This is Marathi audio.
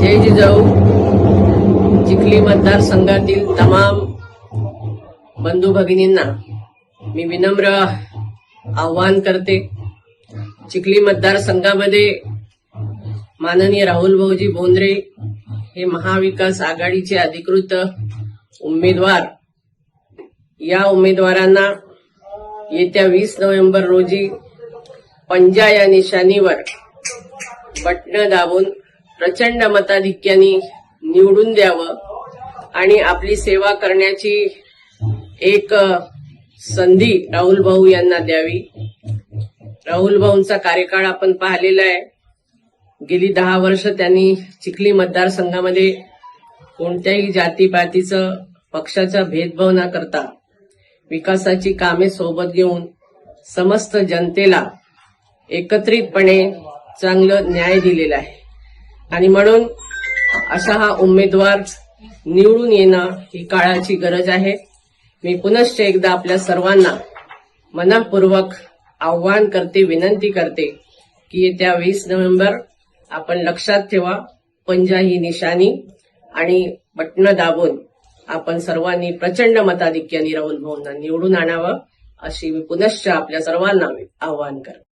जय जिजाऊ. चिखली मतदारसंघातील तमाम बंधू भगिनींना मी विनम्र आवाहन करते. चिखली मतदारसंघामध्ये माननीय राहुल भाऊजी बोंद्रे हे महाविकास आघाडीचे अधिकृत उमेदवार. या उमेदवारांना येत्या 20 नोव्हेंबर रोजी पंजा या निशाणीवर बटणं दाबून प्रचंड मताधिक्याने निवडून द्यावं आणि आपली सेवा करण्याची एक संधी राहुल भाऊ यांना द्यावी. राहुल भाऊंचा कार्यकाळ आपण पाहिलेला आहे. गेली 10 वर्ष त्यांनी चिखली मतदारसंघामध्ये कोणत्याही जातीपातीचं पक्षाचा भेदभाव न करता विकासाची कामे सोबत घेऊन समस्त जनतेला एकत्रितपणे चांगलं न्याय दिलेला आहे आणि म्हणून असा हा उमेदवार निवडून येणं ही काळाची गरज आहे. मी पुनश्च एकदा आपल्या सर्वांना मनपूर्वक आव्हान करते, विनंती करते की येत्या 20 नोव्हेंबर आपण लक्षात ठेवा, पंजा ही निशाणी आणि बटणं दाबून आपण सर्वांनी प्रचंड मताधिक्याने राहुल भाऊंना निवडून आणावं अशी मी पुनश्च आपल्या सर्वांना आव्हान करते.